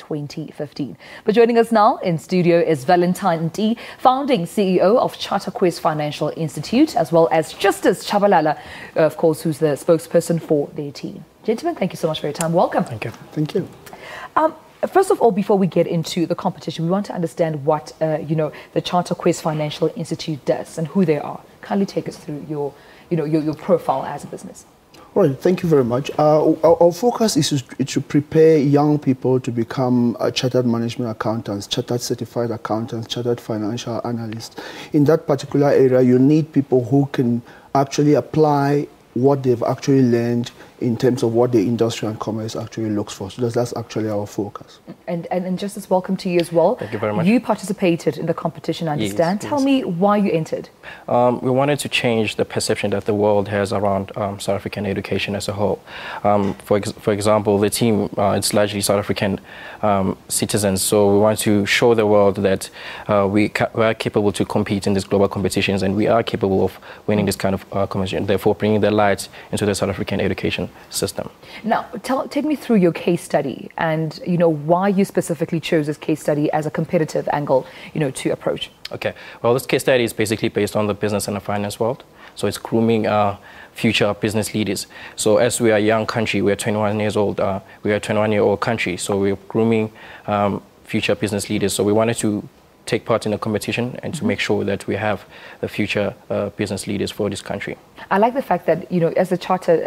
2015. But joining us now in studio is Valentine Nti, founding CEO of Quest Financial Institute, as well as Justice Tshabalala, of course, who's the spokesperson for their team. Gentlemen, thank you so much for your time. Welcome. Thank you. Thank you. First of all, before we get into the competition, we want to understand what the Quest Financial Institute does and who they are. Kindly take us through your profile as a business. All right, thank you very much. Our focus is to prepare young people to become chartered management accountants, chartered certified accountants, chartered financial analysts. In that particular area, you need people who can actually apply what they've actually learned in terms of what the industry and commerce actually looks for. So that's actually our focus. And Justice, welcome to you as well. Thank you very much. You participated in the competition, I understand. Yes, Tell me why you entered. We wanted to change the perception that the world has around South African education as a whole. For example, the team, it's largely South African citizens, so we want to show the world that we are capable to compete in these global competitions, and we are capable of winning this kind of competition, therefore bringing the light into the South African education system. Now, take me through your case study and, why you specifically chose this case study as a competitive angle, to approach. Okay. Well, this case study is basically based on the business and the finance world. So it's grooming future business leaders. So as we are a young country, we are 21 years old. We are a 21-year-old country. So we're grooming future business leaders. So we wanted to take part in the competition and to make sure that we have the future business leaders for this country. I like the fact that, as a charter,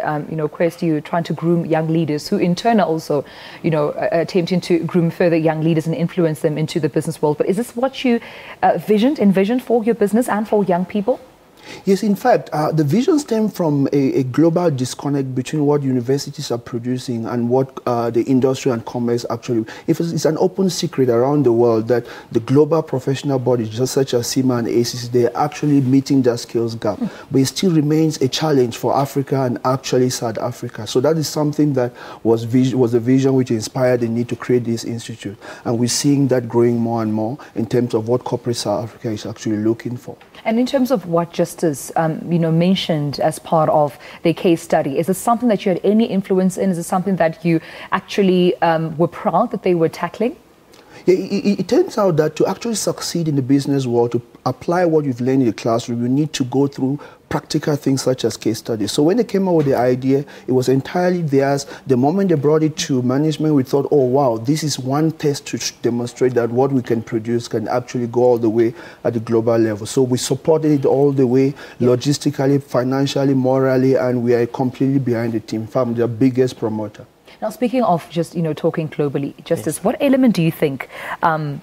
Quest, you're trying to groom young leaders who in turn are also, attempting to groom further young leaders and influence them into the business world. But is this what you envisioned for your business and for young people? Yes, in fact, the vision stemmed from a global disconnect between what universities are producing and what the industry and commerce actually. It's an open secret around the world that the global professional bodies, just such as CIMA and ACC, they're actually meeting their skills gap. But it still remains a challenge for Africa and actually South Africa. So that is something that was a vision which inspired the need to create this institute. And we're seeing that growing more and more in terms of what corporate South Africa is actually looking for. And in terms of what Justice, mentioned as part of their case study, is this something that you had any influence in? Is it something that you actually were proud that they were tackling? Yeah, it turns out that to actually succeed in the business world, to apply what you've learned in the classroom, you need to go through practical things such as case studies. So when they came up with the idea, it was entirely theirs. The moment they brought it to management, we thought, oh, wow, this is one test to demonstrate that what we can produce can actually go all the way at the global level. So we supported it all the way, logistically, financially, morally, and we are completely behind the team. From the biggest promoter. Now, speaking of just, talking globally, Justice, what element do you think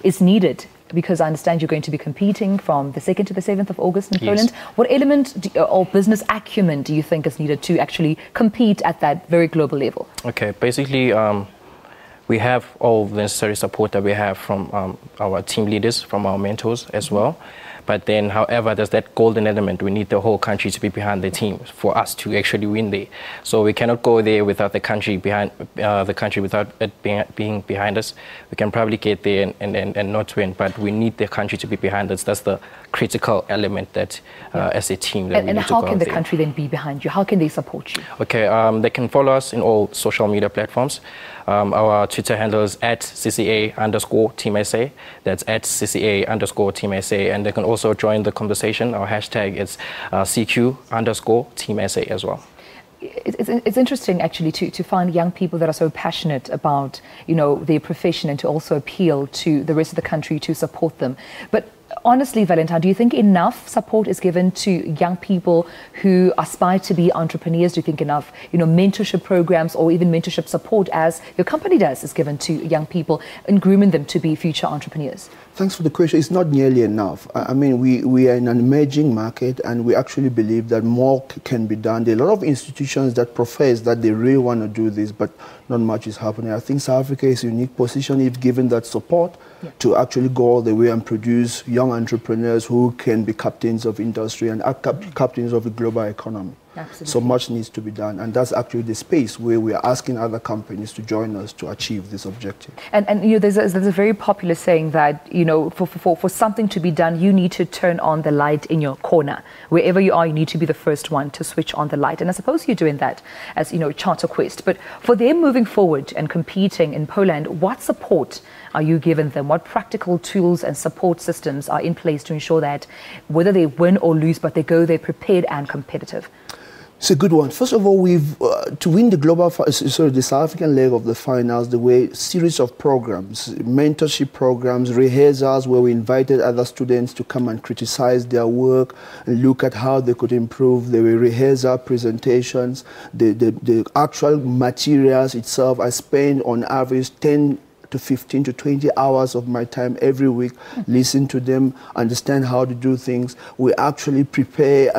is needed? Because I understand you're going to be competing from the 2nd to the 7th of August in Poland. What element or business acumen do you think is needed to actually compete at that very global level? Okay, basically, we have all the necessary support that we have from our team leaders, from our mentors as well. But then, however, there's that golden element. We need the whole country to be behind the team for us to actually win there. So we cannot go there without the country without it being behind us. We can probably get there and not win, but we need the country to be behind us. That's the critical element that as a team that we need to go out there. And how can the country then be behind you? How can they support you? Okay, they can follow us in all social media platforms. Our Twitter handle is @CCA_TeamSA. That's @CCA_TeamSA. And they can also join the conversation. Our hashtag is CQ_TeamSA as well. It's interesting actually to find young people that are so passionate about their profession and to also appeal to the rest of the country to support them. But honestly, Valentine, do you think enough support is given to young people who aspire to be entrepreneurs? Do you think enough, mentorship programs or even mentorship support, as your company does, is given to young people and grooming them to be future entrepreneurs? Thanks for the question. It's not nearly enough. I mean, we are in an emerging market, and we actually believe that more can be done. There are a lot of institutions that profess that they really want to do this, but not much is happening. I think South Africa is in a unique position if given that support to actually go all the way and produce young entrepreneurs who can be captains of industry and captains of the global economy. Absolutely. So much needs to be done, and that's actually the space where we are asking other companies to join us to achieve this objective. And you know, there's a very popular saying that, you know, for something to be done, you need to turn on the light in your corner. Wherever you are, you need to be the first one to switch on the light. And I suppose you're doing that as, you know, Charter Quest. But for them moving forward and competing in Poland, what support are you giving them? What practical tools and support systems are in place to ensure that whether they win or lose, but they go there prepared and competitive? It's a good one. First of all, we've to win the the South African leg of the finals, the way series of programs, mentorship programs, rehearsals, where we invited other students to come and criticize their work and look at how they could improve. There were rehearsal presentations, the actual materials itself. I spend on average 10 to 15 to 20 hours of my time every week, listen to them, understand how to do things. We actually prepare,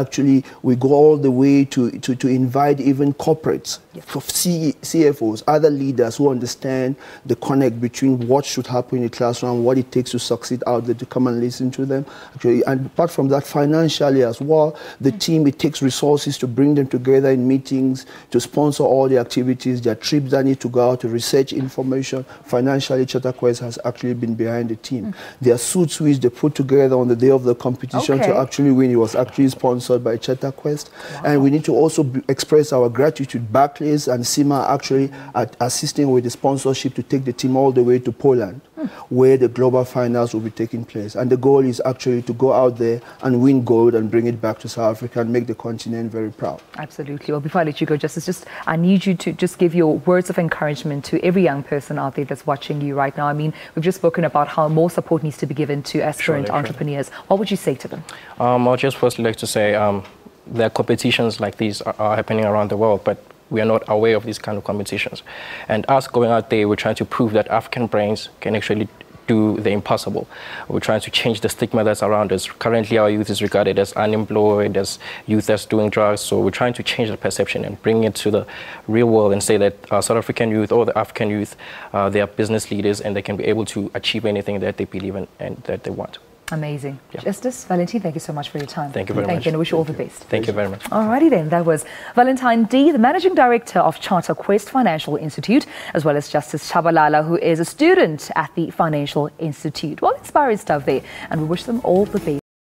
we go all the way to invite even corporates, for CFOs, other leaders who understand the connect between what should happen in the classroom, what it takes to succeed out there, to come and listen to them. And apart from that, financially as well, the team, it takes resources to bring them together in meetings, to sponsor all the activities, their trips that need to go out to research information. Financially, Charter Quest has actually been behind the team. Their suits which they put together on the day of the competition to actually win, it was actually sponsored by Charter Quest. Wow. And we need to also express our gratitude. Barclays and CIMA actually are assisting with the sponsorship to take the team all the way to Poland, where the global finals will be taking place. And the goal is actually to go out there and win gold and bring it back to South Africa and make the continent very proud. Absolutely. Well, before I let you go, Justice, I need you to just give your words of encouragement to every young person out there that's watching you right now. I mean, we've just spoken about how more support needs to be given to aspirant entrepreneurs. What would you say to them? I'd just first like to say there are competitions like these are happening around the world, but we are not aware of these kind of competitions. And us going out there, we're trying to prove that African brains can actually do the impossible. We're trying to change the stigma that's around us. Currently, our youth is regarded as unemployed, as youth that's doing drugs. So we're trying to change the perception and bring it to the real world and say that South African youth or the African youth, they are business leaders and they can be able to achieve anything that they believe in and that they want. Amazing. Yeah. Justice, Valentine, thank you so much for your time. Thank you very much. Thank you, and I wish you all the best. Thank you very much. Alrighty then, that was Valentine Nti, the Managing Director of Charter Quest Financial Institute, as well as Justice Tshabalala, who is a student at the Financial Institute. Well, inspiring stuff there, and we wish them all the best.